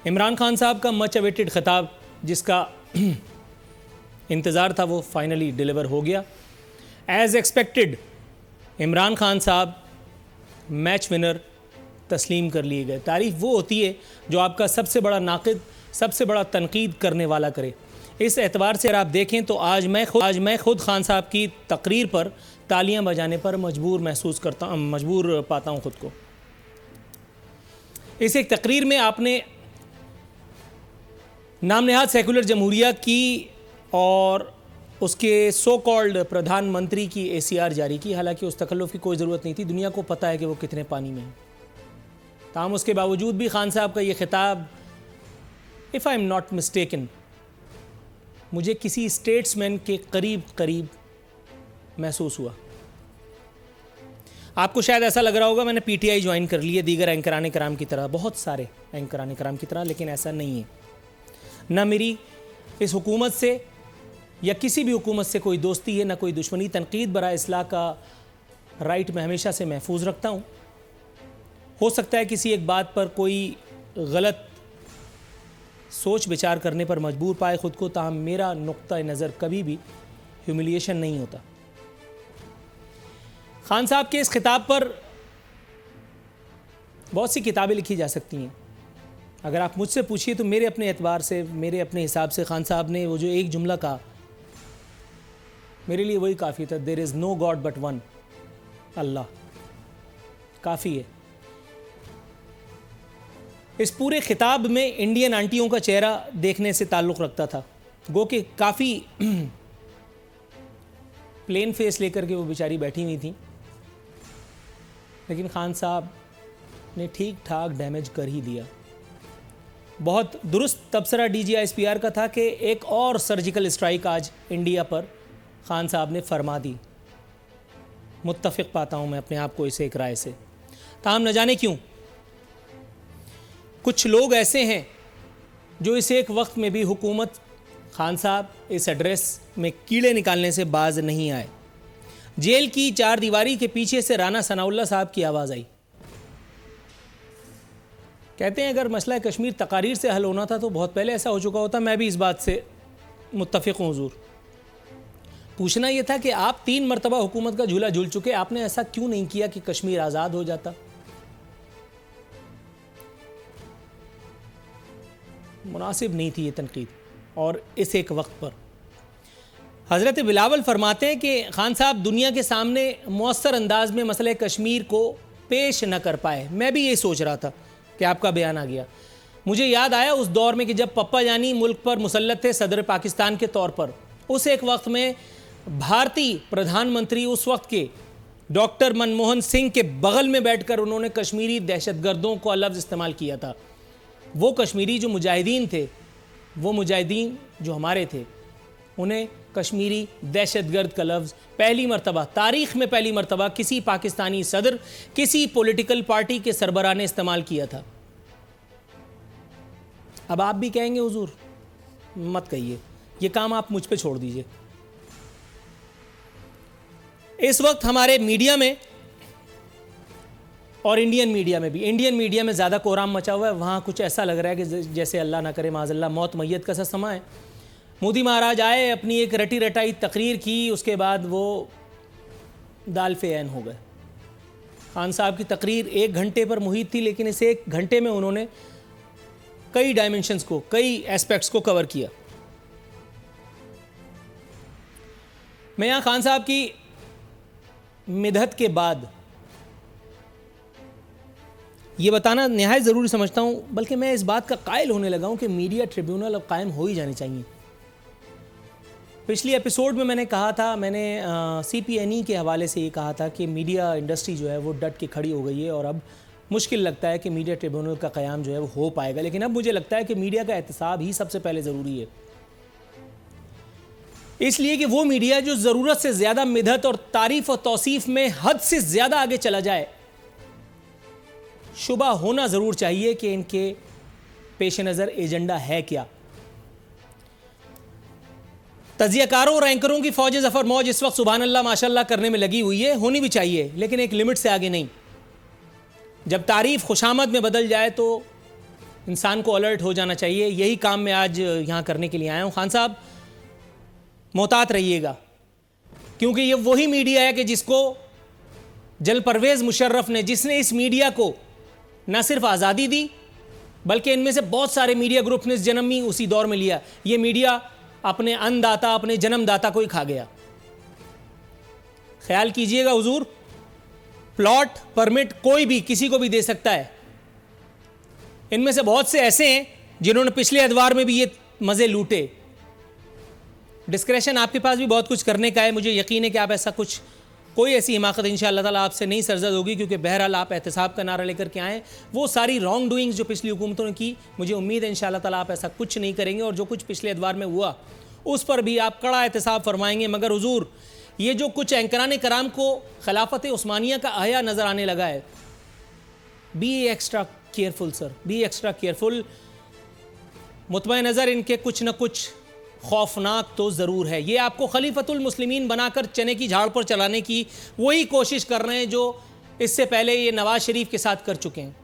इमरान खान साहब का much awaited खिताब जिसका इंतज़ार था वो फाइनली डिलीवर हो गया। एज एक्सपेक्टेड इमरान खान साहब मैच विनर तस्लीम कर लिए गए। तारीफ़ वो होती है जो आपका सबसे बड़ा नाक़िद, सबसे बड़ा तनकीद करने वाला करे। इस एतबार से अगर आप देखें तो आज मैं खुद खान साहब की तकरीर पर तालियां बजाने पर मजबूर पाता हूं खुद को। इस एक तकरीर में आपने नाम नेहाद सेकुलर जमहूरिया की और उसके सो कॉल्ड प्रधानमंत्री की ACR जारी की। हालांकि उस तकल्लुफ़ की कोई ज़रूरत नहीं थी, दुनिया को पता है कि वो कितने पानी में हैं। ताहम उसके बावजूद भी खान साहब का ये खिताब, if I am not mistaken, मुझे किसी स्टेट्समैन के करीब महसूस हुआ। आपको शायद ऐसा लग रहा होगा मैंने PTI ज्वाइन कर ली है दीगर एंकरान कराम की तरह, बहुत सारे एंकरान कराम की तरह, लेकिन ऐसा नहीं है। ना मेरी इस हुकूमत से या किसी भी हुकूमत से कोई दोस्ती है, ना कोई दुश्मनी। तनकीद बरा इस्लाह का राइट मैं हमेशा से महफूज रखता हूँ। हो सकता है किसी एक बात पर कोई गलत सोच विचार करने पर मजबूर पाए खुद को, ताहम मेरा नुक्ता नज़र कभी भी ह्यूमिलिएशन नहीं होता। खान साहब के इस खिताब पर बहुत सी किताबें लिखी जा सकती हैं। अगर आप मुझसे पूछिए तो मेरे अपने एतबार से, मेरे अपने हिसाब से खान साहब ने वो जो एक जुमला कहा, मेरे लिए वही काफ़ी था। There is no god but one, अल्लाह काफ़ी है। इस पूरे खिताब में इंडियन आंटियों का चेहरा देखने से ताल्लुक़ रखता था। गो कि काफ़ी प्लेन फेस लेकर के वो बेचारी बैठी हुई थी, लेकिन खान साहब ने ठीक ठाक डैमेज कर ही दिया। बहुत दुरुस्त तबसरा DGI-SPR का था कि एक और सर्जिकल स्ट्राइक आज इंडिया पर खान साहब ने फरमा दी। मुत्तफ़िक़ पाता हूँ मैं अपने आप को इस एक राय से। ताहम न जाने क्यों कुछ लोग ऐसे हैं जो इस एक वक्त में भी हुकूमत, खान साहब इस एड्रेस में कीड़े निकालने से बाज नहीं आए। जेल की चार दीवारी के पीछे से राना सनाउल्लाह साहब की आवाज़ आई। कहते हैं अगर मसला कश्मीर तकारीर से हल होना था तो बहुत पहले ऐसा हो चुका होता। मैं भी इस बात से मुत्तफ़िक़ हूँ हुज़ूर। पूछना यह था कि आप 3 मरतबा हुकूमत का झूला झूल चुके, आपने ऐसा क्यों नहीं किया कि कश्मीर आज़ाद हो जाता? मुनासिब नहीं थी ये तनकीद। और इस एक वक्त पर हज़रत बिलावल फरमाते हैं कि खान साहब दुनिया के सामने मौसर अंदाज में मसले कश्मीर को पेश न कर पाए। मैं भी यही सोच रहा था कि आपका बयान आ गया। मुझे याद आया उस दौर में कि जब पप्पा जानी मुल्क पर मुसल्लत थे सदर पाकिस्तान के तौर पर। उस एक वक्त में भारतीय प्रधानमंत्री उस वक्त के डॉक्टर मनमोहन सिंह के बगल में बैठकर उन्होंने कश्मीरी दहशतगर्दों को लफ्ज़ इस्तेमाल किया था। वो कश्मीरी जो मुजाहिदीन थे, वो मुजाहिदीन जो हमारे थे, उन्हें कश्मीरी दहशतगर्द का लफ्ज़ पहली मरतबा, तारीख़ में पहली मरतबा किसी पाकिस्तानी सदर, किसी पॉलिटिकल पार्टी के सरबराह ने इस्तेमाल किया था। अब आप भी कहेंगे हुजूर मत कहिए, ये काम आप मुझ पे छोड़ दीजिए। इस वक्त हमारे मीडिया में और इंडियन मीडिया में भी, इंडियन मीडिया में ज़्यादा कोहराम मचा हुआ है। वहाँ कुछ ऐसा लग रहा है कि जैसे अल्लाह ना करे माज़अल्लाह मौत मैयत का सा समा है। मोदी महाराज आए, अपनी एक रटी रटाई तकरीर की, उसके बाद वो दाल पे ऐन हो गए। खान साहब की तकरीर 1 घंटे पर मुहित थी, लेकिन इस 1 घंटे में उन्होंने कई डायमेंशंस को, कई एस्पेक्ट्स को कवर किया। मैं यहाँ खान साहब की मिदहत के बाद ये बताना निहायत ज़रूरी समझता हूँ, बल्कि मैं इस बात का कायल होने लगा हूँ कि मीडिया ट्रिब्यूनल अब कायम हो ही जाने चाहिए। पिछली एपिसोड में मैंने कहा था, मैंने CPNE के हवाले से ये कहा था कि मीडिया इंडस्ट्री जो है वो डट के खड़ी हो गई है और अब मुश्किल लगता है कि मीडिया ट्रिब्यूनल का क़याम जो है वो हो पाएगा। लेकिन अब मुझे लगता है कि मीडिया का एहतसाब ही सबसे पहले ज़रूरी है, इसलिए कि वो मीडिया जो ज़रूरत से ज़्यादा मिदहत और तारीफ़ और तौसीफ़ में हद से ज़्यादा आगे चला जाए, शुबा होना ज़रूर चाहिए कि इनके पेश नज़र एजेंडा है क्या। तजियाकारों और एंकरों की फ़ौज ज़फ़र मौज इस वक्त सुभान अल्लाह माशाअल्लाह करने में लगी हुई है, होनी भी चाहिए, लेकिन एक लिमिट से आगे नहीं। जब तारीफ़ खुशामद में बदल जाए तो इंसान को अलर्ट हो जाना चाहिए। यही काम मैं आज यहाँ करने के लिए आया हूँ। खान साहब, मोहतात रहिएगा, क्योंकि ये वही मीडिया है कि जिसको जनरल परवेज़ मुशर्रफ ने, जिसने इस मीडिया को न सिर्फ आज़ादी दी बल्कि इनमें से बहुत सारे मीडिया ग्रुप ने जन्म ही उसी दौर में लिया। ये मीडिया अपने अन्नदाता, अपने जन्मदाता को ही खा गया। ख्याल कीजिएगा हुजूर, प्लॉट परमिट कोई भी किसी को भी दे सकता है। इनमें से बहुत से ऐसे हैं जिन्होंने पिछले अदवार में भी ये मज़े लूटे। डिस्क्रेशन आपके पास भी बहुत कुछ करने का है। मुझे यकीन है कि आप ऐसा कुछ, कोई ऐसी हिमाकत इंशाअल्लाह ताला आपसे नहीं सरजद होगी, क्योंकि बहरहाल आप एहतसाब का नारा लेकर के आए। वो सारी रॉन्ग डूइंग्स जो पिछली हुकूमतों ने की, मुझे उम्मीद है इंशाअल्लाह ताला आप ऐसा कुछ नहीं करेंगे, और जो कुछ पिछले अदवार में हुआ उस पर भी आप कड़ा एहतसाब फरमाएंगे। मगर हुजूर, ये जो कुछ एंकरान कराम को खिलाफत उस्मानिया का आया नज़र आने लगा है, be extra careful sir, be extra careful. मुतबा नज़र इनके कुछ न कुछ खौफनाक तो ज़रूर है। ये आपको खलीफतुल मुस्लिमीन बनाकर चने की झाड़ पर चलाने की वही कोशिश कर रहे हैं जो इससे पहले ये नवाज शरीफ के साथ कर चुके हैं।